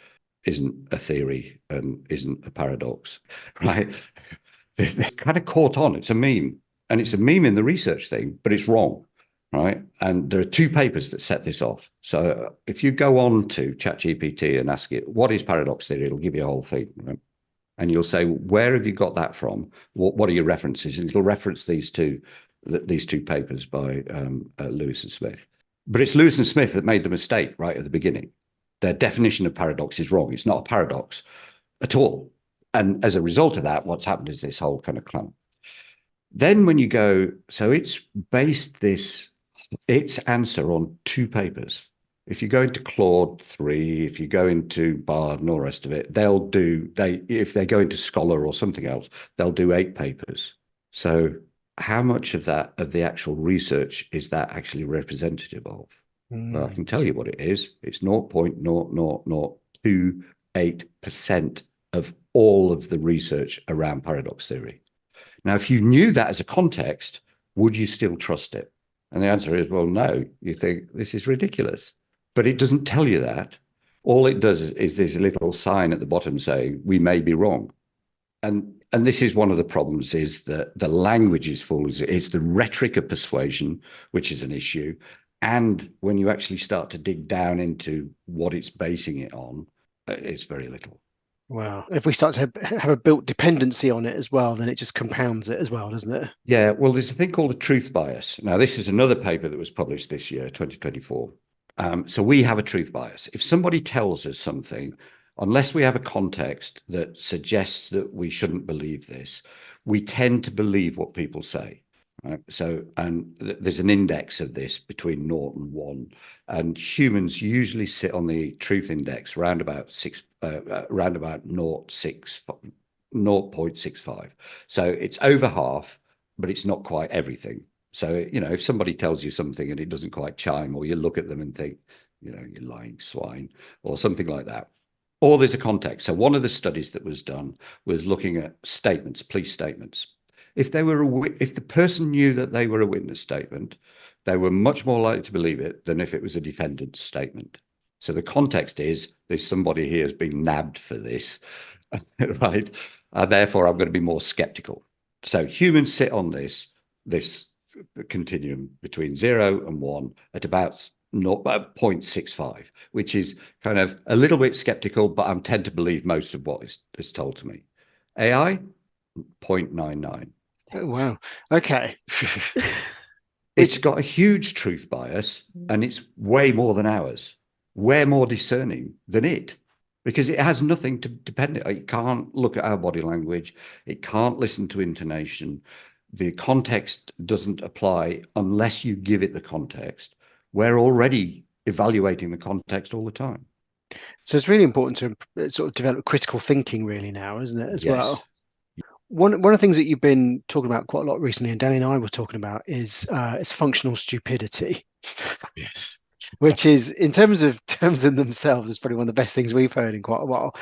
isn't a theory and isn't a paradox, right? They're kind of caught on. It's a meme, and it's a meme in the research thing, but it's wrong, right? And there are 2 papers that set this off. So if you go on to ChatGPT and ask it, what is paradox theory? It'll give you a whole thing, right? And you'll say, where have you got that from? What are your references? And it'll reference these two papers by Lewis and Smith. But it's Lewis and Smith that made the mistake right at the beginning. Their definition of paradox is wrong. It's not a paradox at all. And as a result of that, what's happened is this whole kind of clump. Then when you go, so it's based its answer on 2 papers. If you go into Claude 3, if you go into Bard and all the rest of it, if they go into Scholar or something else, they'll do 8 papers. So how much of the actual research is that actually representative of? Well, I can tell you what it is. It's 0.00028% of all of the research around paradox theory. Now, if you knew that as a context, would you still trust it? And the answer is, well, no. You think this is ridiculous. But it doesn't tell you that. All it does is there's a little sign at the bottom saying, we may be wrong. And this is one of the problems, is that the language is full. It's the rhetoric of persuasion, which is an issue. And when you actually start to dig down into what it's basing it on, it's very little. Wow. If we start to have a built dependency on it as well, then it just compounds it as well, doesn't it? Yeah, well, there's a thing called a truth bias. Now, this is another paper that was published this year, 2024. So we have a truth bias. If somebody tells us something, unless we have a context that suggests that we shouldn't believe this, we tend to believe what people say. Right? So, and there's an index of this between 0 and 1, and humans usually sit on the truth index around about 0.65. So it's over half, but it's not quite everything. So, if somebody tells you something and it doesn't quite chime, or you look at them and think, you're lying swine, or something like that. or there's a context. So one of the studies that was done was looking at statements, police statements. If the person knew that they were a witness statement, they were much more likely to believe it than if it was a defendant's statement. So the context is there's somebody here has been nabbed for this, right? Therefore, I'm going to be more skeptical. So humans sit on this continuum between 0 and 1 at about 0.65, which is kind of a little bit skeptical, but I tend to believe most of what is told to me. AI, 0.99. Oh, wow. Okay. It's got a huge truth bias, and it's way more than ours. We're more discerning than it, because it has nothing to depend on. It can't look at our body language. It can't listen to intonation. The context doesn't apply unless you give it the context. We're already evaluating the context all the time. So it's really important to sort of develop critical thinking really now, isn't it, as Yes. well? One of the things that you've been talking about quite a lot recently, and Danny and I were talking about, is functional stupidity. Yes. Which is, in terms of themselves, is probably one of the best things we've heard in quite a while.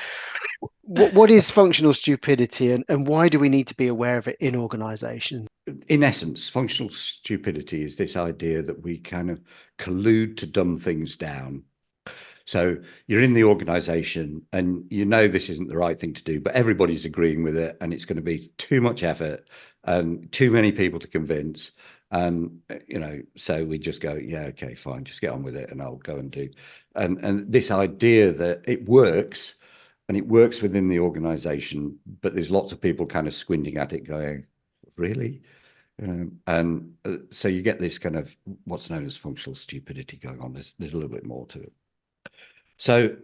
What is functional stupidity, and why do we need to be aware of it in organisations? In essence, functional stupidity is this idea that we kind of collude to dumb things down. So you're in the organisation and you know this isn't the right thing to do, but everybody's agreeing with it, and it's going to be too much effort and too many people to convince. And so we just go, yeah, okay, fine, just get on with it, and I'll go and do. And this idea that it works, and it works within the organisation, but there's lots of people kind of squinting at it, going, really? So you get this kind of what's known as functional stupidity going on. There's a little bit more to it. So,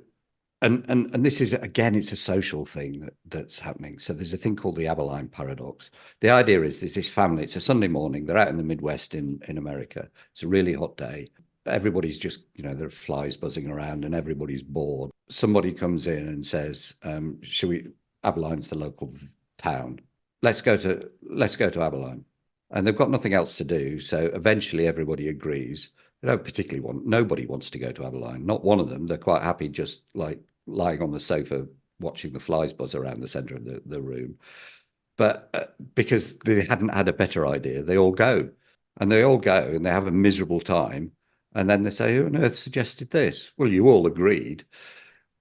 and this is, again, it's a social thing that's happening. So there's a thing called the Abilene paradox. The idea is there's this family, it's a Sunday morning, they're out in the Midwest in America. It's a really hot day. Everybody's just, there are flies buzzing around and everybody's bored. Somebody comes in and says, Abilene's the local town. Let's go to Abilene. And they've got nothing else to do. So eventually everybody agrees. They don't particularly nobody wants to go to Abilene. Not one of them. They're quite happy just like lying on the sofa watching the flies buzz around the center of the room. But because they hadn't had a better idea, they all go. And they all go and they have a miserable time. And then they say, who on earth suggested this? Well, you all agreed.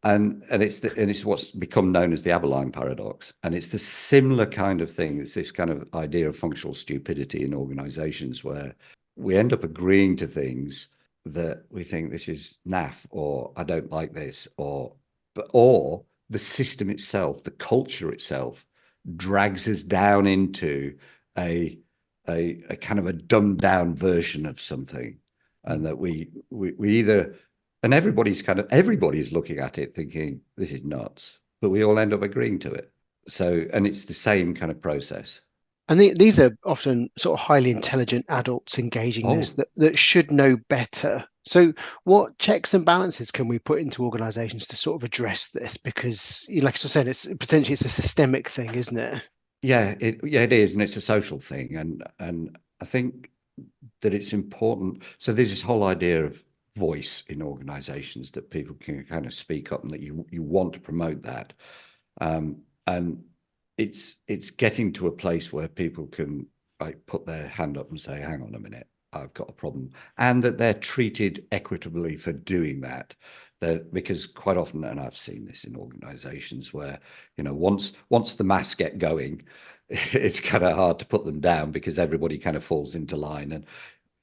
And it's what's become known as the Abilene paradox. And it's the similar kind of thing. It's this kind of idea of functional stupidity in organizations where we end up agreeing to things that we think this is naff, or I don't like this, or the system itself, the culture itself, drags us down into a kind of a dumbed down version of something, and that we either, and everybody's looking at it thinking this is nuts, but we all end up agreeing to it. So, and it's the same kind of process. And these are often sort of highly intelligent adults engaging this that should know better. So what checks and balances can we put into organizations to sort of address this? Because, like I said, it's a systemic thing, isn't it? Yeah, it is, and it's a social thing. And I think that it's important. So there's this whole idea of voice in organizations, that people can kind of speak up, and that you want to promote that. And it's getting to a place where people can like put their hand up and say, hang on a minute, I've got a problem, and that they're treated equitably for doing that. Because quite often, and I've seen this in organizations where, once the mass get going, it's kind of hard to put them down, because everybody kind of falls into line, and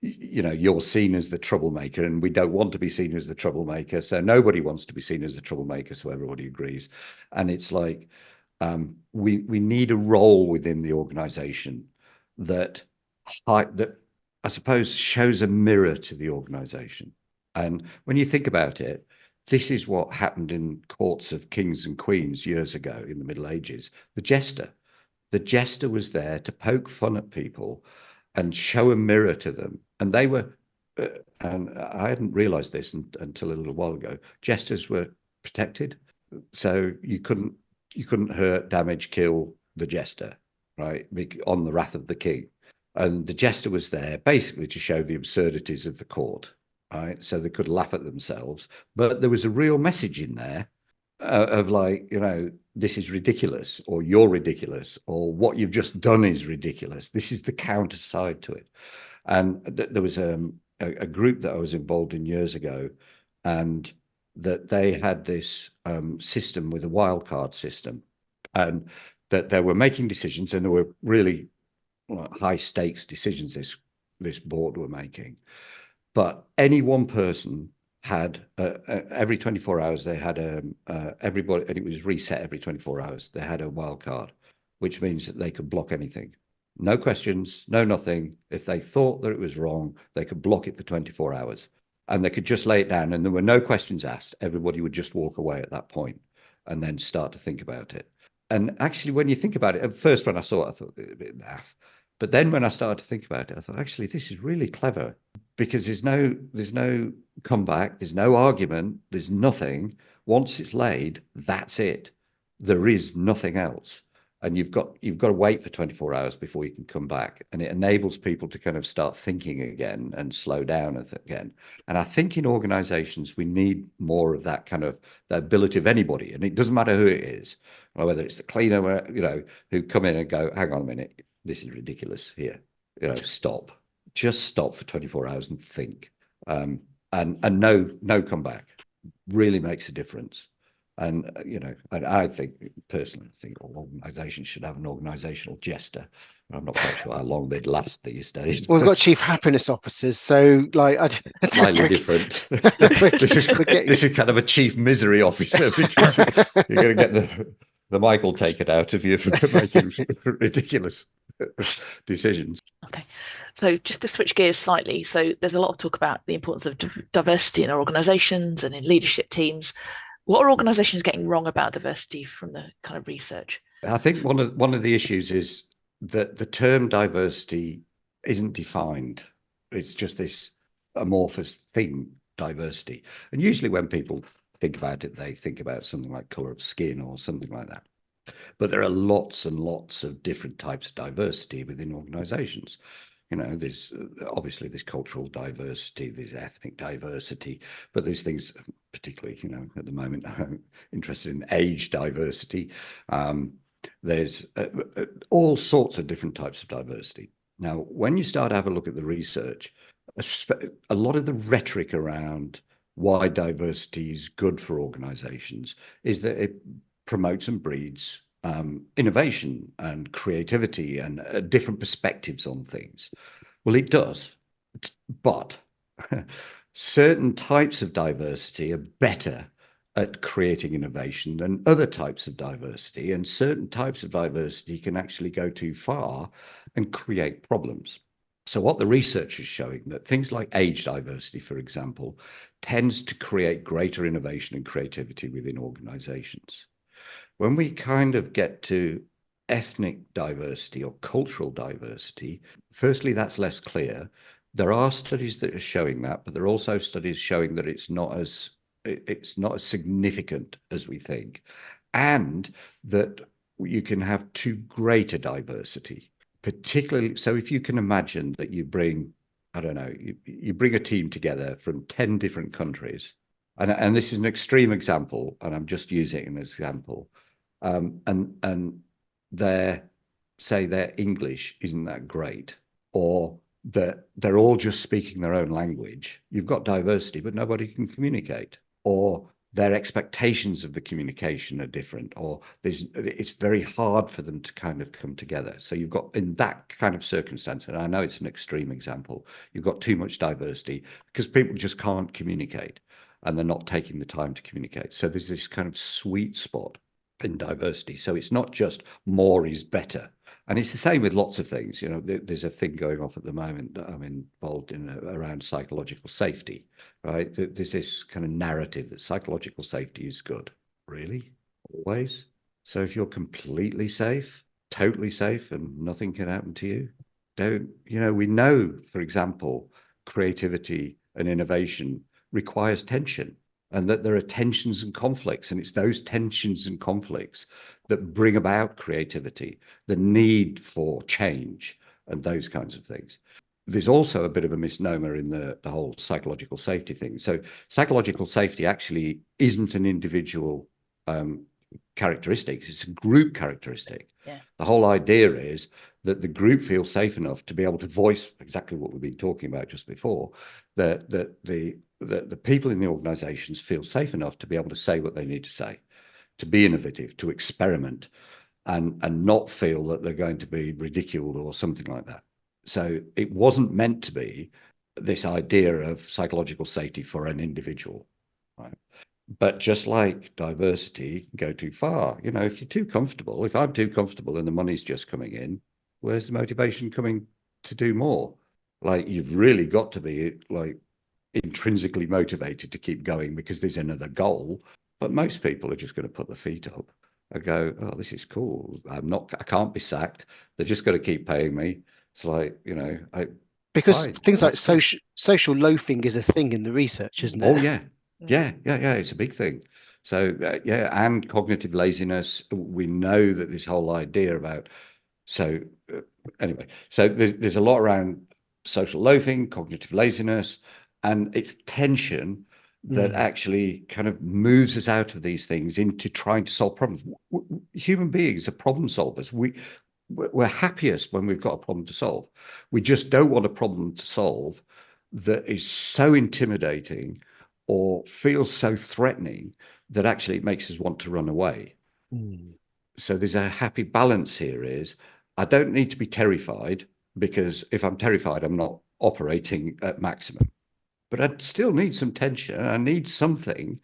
you're seen as the troublemaker, and we don't want to be seen as the troublemaker, so nobody wants to be seen as the troublemaker, so everybody agrees. And it's like, we need a role within the organization that I suppose shows a mirror to the organization. And when you think about it, this is what happened in courts of kings and queens years ago in the Middle Ages. The jester was there to poke fun at people and show a mirror to them. And they were, and I hadn't realized this until a little while ago, jesters were protected. So you couldn't hurt, damage, kill the jester, right? On the wrath of the king. And the jester was there basically to show the absurdities of the court, right? So they could laugh at themselves, but there was a real message in there. of like, this is ridiculous, or you're ridiculous, or what you've just done is ridiculous. This is the counter side to it. And there was a group that I was involved in years ago, and that they had this system with a wildcard system, and that they were making decisions, and there were really high stakes decisions this board were making. But any one person had every 24 hours they had everybody, and it was reset every 24 hours. They had a wild card, which means that they could block anything. No questions, no nothing. If they thought that it was wrong, they could block it for 24 hours, and they could just lay it down, and there were no questions asked. Everybody would just walk away at that point and then start to think about it. And actually, when you think about it, at first when I saw it, I thought it was a bit naff. But then when I started to think about it, I thought, actually, this is really clever, because there's no comeback, there's no argument, there's nothing. Once it's laid, that's it. There is nothing else. And you've got to wait for 24 hours before you can come back. And it enables people to kind of start thinking again and slow down again. And I think in organizations, we need more of that kind of the ability of anybody. And it doesn't matter who it is, or whether it's the cleaner, who come in and go, hang on a minute, this is ridiculous here. Stop. Just stop for 24 hours and think. And no comeback really makes a difference. And and I think personally, all organisations should have an organisational jester. I'm not quite sure how long they'd last these days. Well, we've got chief happiness officers, so like slightly different. This is kind of a chief misery officer, because you're going to get the Michael taken out of you for making ridiculous decisions. Okay, so just to switch gears slightly, so there's a lot of talk about the importance of diversity in our organisations and in leadership teams. What are organisations getting wrong about diversity from the kind of research? I think one of the issues is that the term diversity isn't defined. It's just this amorphous thing, diversity. And usually when people think about it, they think about something like colour of skin or something like that. But there are lots and lots of different types of diversity within organisations. There's obviously there's cultural diversity, there's ethnic diversity, but there's things, particularly, at the moment, I'm interested in age diversity. There's all sorts of different types of diversity. Now, when you start to have a look at the research, a lot of the rhetoric around why diversity is good for organizations is that it promotes and breeds innovation and creativity and different perspectives on things. Well, it does, but certain types of diversity are better at creating innovation than other types of diversity, and certain types of diversity can actually go too far and create problems. So what the research is showing, that things like age diversity, for example, tends to create greater innovation and creativity within organizations. When we kind of get to ethnic diversity or cultural diversity, firstly, that's less clear. There are studies that are showing that, but there are also studies showing that it's not as significant as we think, and that you can have too great a diversity. Particularly, so if you can imagine that you bring, I don't know, you bring a team together from 10 different countries, and this is an extreme example, and I'm just using it as an example, and their English isn't that great, or that they're all just speaking their own language. You've got diversity, but nobody can communicate, or their expectations of the communication are different, or it's very hard for them to kind of come together. So you've got, in that kind of circumstance, and I know it's an extreme example, you've got too much diversity because people just can't communicate and they're not taking the time to communicate. So there's this kind of sweet spot in diversity. So it's not just more is better. And it's the same with lots of things. There's a thing going off at the moment that I'm involved in around psychological safety, right? There's this kind of narrative that psychological safety is good. Really? Always? So if you're completely safe, totally safe, and nothing can happen to you, we know, for example, creativity and innovation requires tension, and that there are tensions and conflicts, and it's those tensions and conflicts that bring about creativity, the need for change, and those kinds of things. There's also a bit of a misnomer in the whole psychological safety thing. So psychological safety actually isn't an individual characteristics. It's a group characteristic. Yeah. The whole idea is that the group feels safe enough to be able to voice exactly what we've been talking about just before, that the people in the organizations feel safe enough to be able to say what they need to say, to be innovative, to experiment, and not feel that they're going to be ridiculed or something like that. So it wasn't meant to be this idea of psychological safety for an individual, right? But just like diversity can go too far. You know, if you're too comfortable, if I'm too comfortable and the money's just coming in, where's the motivation coming to do more? Like, you've really got to be like intrinsically motivated to keep going because there's another goal. But most people are just going to put their feet up and go, oh, this is cool. I can't be sacked. They're just going to keep paying me. It's like, you know, Because fine, things like that's good. social loafing is a thing in the research, isn't it? Oh, yeah. Yeah. It's a big thing. So, and cognitive laziness. We know that this whole idea about, so anyway, so there's a lot around social loafing, cognitive laziness, and it's tension that actually kind of moves us out of these things into trying to solve problems. Human beings are problem solvers. We're happiest when we've got a problem to solve. We just don't want a problem to solve that is so intimidating or feels so threatening that actually it makes us want to run away. So there's a happy balance here is I don't need to be terrified, because if I'm terrified, I'm not operating at maximum. But I still need some tension. I need something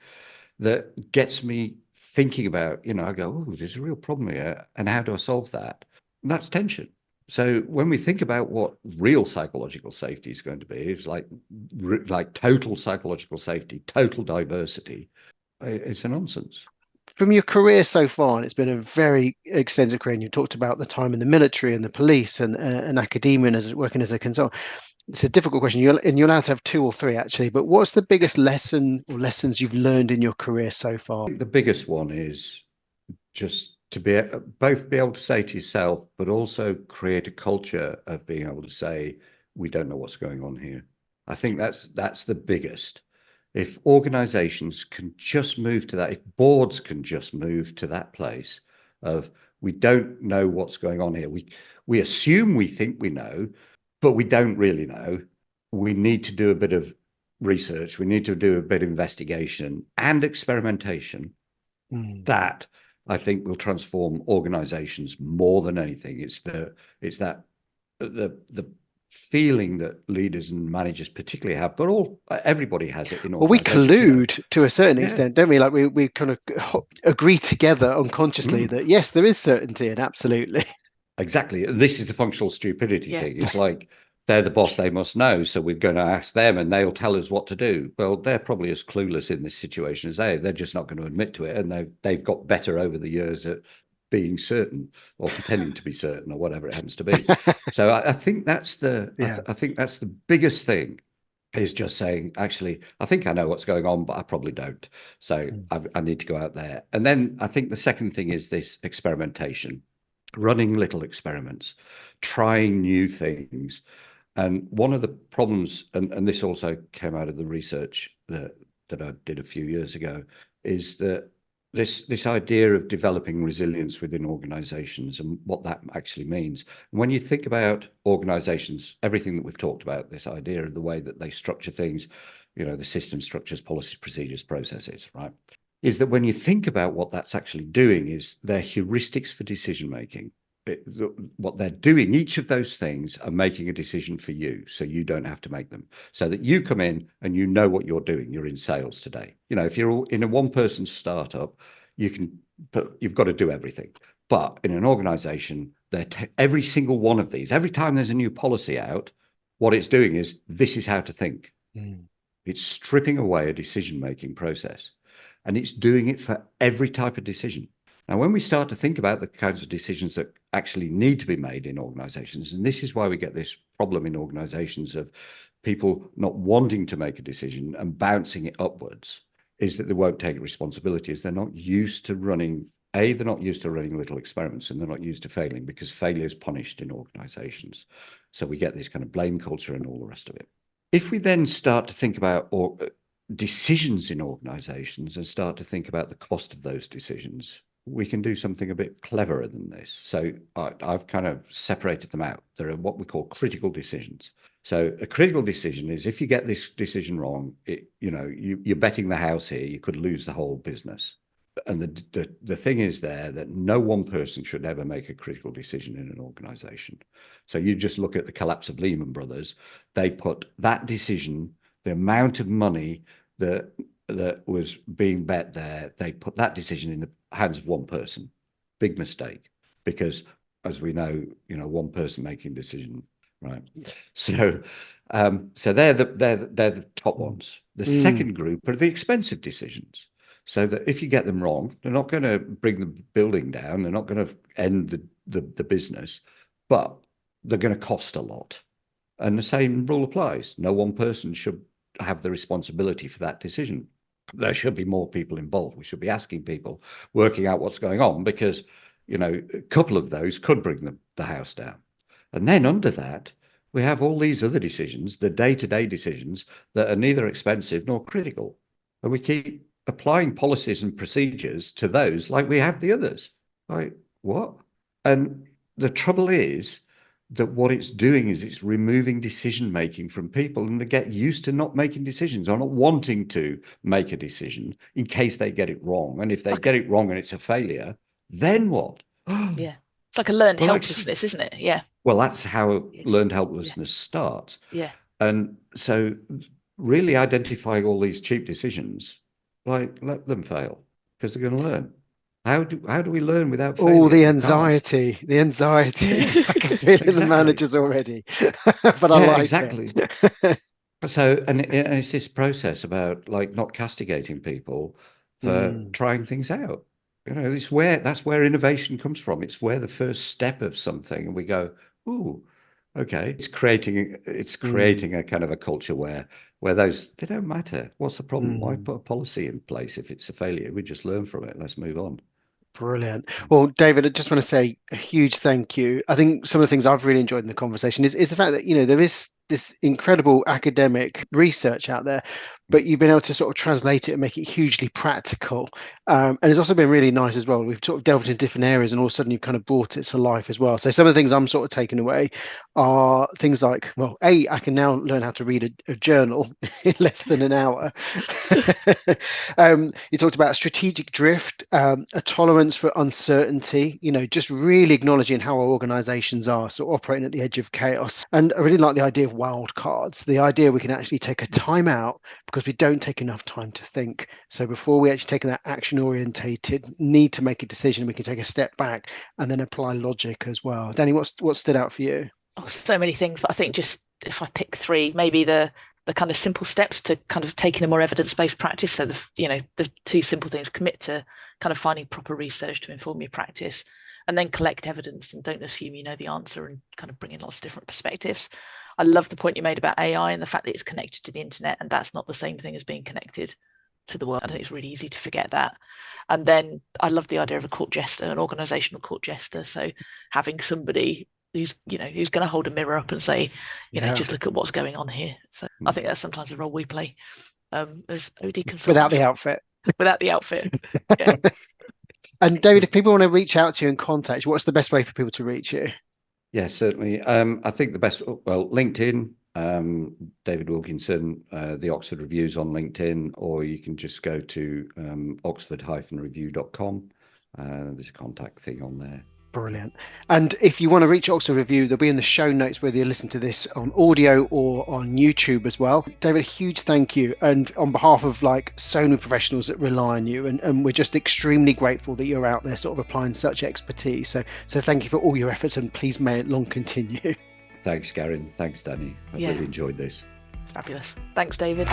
that gets me thinking about, you know, I go, oh, there's a real problem here. And how do I solve that? And that's tension. So when we think about what real psychological safety is going to be, it's like total psychological safety, total diversity. It's a nonsense. From your career so far, and it's been a very extensive career, and you talked about the time in the military and the police and academia and as working as a consultant. It's a difficult question. You're allowed to have two or three, actually. But what's the biggest lesson or lessons you've learned in your career so far? The biggest one is just to be both be able to say to yourself, but also create a culture of being able to say, we don't know what's going on here. I think that's the biggest. If organizations can just move to that, if boards can just move to that place of, we don't know what's going on here. We assume we think we know, but we don't really know. We need to do a bit of research. We need to do a bit of investigation and experimentation. That I think will transform organizations more than anything. It's that the feeling that leaders and managers particularly have, but everybody has it in Well, we organizations. collude to a certain extent, don't we? Like we kind of agree together unconsciously that yes, there is certainty, and absolutely. Exactly. This is the functional stupidity thing. It's like, they're the boss, they must know, so we're going to ask them and they'll tell us what to do. Well, they're probably as clueless in this situation as they're just not going to admit to it, and they've got better over the years at being certain or pretending to be certain or whatever it happens to be. So I think that's I think that's the biggest thing, is just saying, actually, I think I know what's going on, but I probably don't. So I need to go out there. And then I think the second thing is this experimentation, running little experiments, trying new things. And one of the problems, and this also came out of the research that I did a few years ago, is that this idea of developing resilience within organizations and what that actually means. When you think about organizations, everything that we've talked about, this idea of the way that they structure things, you know, the system structures, policies, procedures, processes, right? Is that when you think about what that's actually doing, is they're heuristics for decision making. What they're doing, each of those things are making a decision for you, so you don't have to make them, so that you come in and you know what you're doing. You're in sales today. You know, if you're in a one-person startup, you've got to do everything. But in an organization, every single one of these, every time there's a new policy out, what it's doing is, this is how to think. It's stripping away a decision-making process, and it's doing it for every type of decision. Now, when we start to think about the kinds of decisions that actually need to be made in organizations, and this is why we get this problem in organizations of people not wanting to make a decision and bouncing it upwards, is that they won't take responsibility, is they're not used to running, they're not used to running little experiments, and they're not used to failing, because failure is punished in organizations. So we get this kind of blame culture and all the rest of it. If we then start to think about decisions in organizations and start to think about the cost of those decisions, we can do something a bit cleverer than this. So I've kind of separated them out. There are what we call critical decisions. So a critical decision is if you get this decision wrong, you're betting the house here, you could lose the whole business. And the thing is there that no one person should ever make a critical decision in an organization. So you just look at the collapse of Lehman Brothers. They put that decision, the amount of money that was being bet there, they put that decision in the hands of one person. Big mistake, because as we know, one person making decision, right? So they're the top ones. The second group are the expensive decisions. So that if you get them wrong, they're not going to bring the building down, they're not going to end the business, but they're going to cost a lot. And the same rule applies. No one person should have the responsibility for that decision. There should be more people involved. We should be asking people, working out what's going on, because a couple of those could bring the house down. And then under that, we have all these other decisions, the day-to-day decisions that are neither expensive nor critical. And we keep applying policies and procedures to those like we have the others. Like, what? And the trouble is that what it's doing is it's removing decision making from people, and they get used to not making decisions or not wanting to make a decision in case they get it wrong. And if they get it wrong and it's a failure, then what? Yeah. It's like a learned helplessness, isn't it? Yeah. Well, that's how learned helplessness starts. Yeah. And so really identifying all these cheap decisions, like, let them fail, because they're going to learn. How do we learn without failure? Oh, the anxiety. I can feel it in the managers already. But I like exactly. So, and it's this process about like not castigating people for trying things out. That's where innovation comes from. It's where the first step of something, and we go, ooh, okay. It's creating a kind of a culture where those, they don't matter. What's the problem? Why put a policy in place if it's a failure? We just learn from it. Let's move on. Brilliant. Well, David, I just want to say a huge thank you. I think some of the things I've really enjoyed in the conversation is the fact that, there is this incredible academic research out there, but you've been able to sort of translate it and make it hugely practical. And it's also been really nice as well. We've sort of delved into different areas and all of a sudden you've kind of brought it to life as well. So some of the things I'm sort of taking away are things like, well, I can now learn how to read a journal in less than an hour. You talked about strategic drift, a tolerance for uncertainty, just really acknowledging how our organizations are sort of operating at the edge of chaos. And I really like the idea of wild cards, the idea we can actually take a time out because we don't take enough time to think. So before we actually take that action orientated need to make a decision, we can take a step back and then apply logic as well. Danny, what stood out for you? Oh, so many things, but I think just if I pick three, maybe the kind of simple steps to kind of taking a more evidence-based practice. So the two simple things: commit to kind of finding proper research to inform your practice, and then collect evidence and don't assume you know the answer, and kind of bring in lots of different perspectives. I love the point you made about AI and the fact that it's connected to the internet, and that's not the same thing as being connected to the world. I think it's really easy to forget that. And then I love the idea of a court jester, an organisational court jester. So having somebody who's going to hold a mirror up and say, just look at what's going on here. So I think that's sometimes the role we play as OD consultants. Without the outfit. Without the outfit. Yeah. And David, if people want to reach out to you and contact you, what's the best way for people to reach you? Yeah, certainly. I think the best, LinkedIn, David Wilkinson, the Oxford Review's on LinkedIn, or you can just go to oxford-review.com. There's a contact thing on there. Brilliant. And if you want to reach Oxford Review, they'll be in the show notes whether you listen to this on audio or on YouTube as well. David, a huge thank you. And on behalf of so many professionals that rely on you, and we're just extremely grateful that you're out there sort of applying such expertise. So thank you for all your efforts, and please may it long continue. Thanks, Garen. Thanks, Danny. I've really enjoyed this. Fabulous. Thanks, David.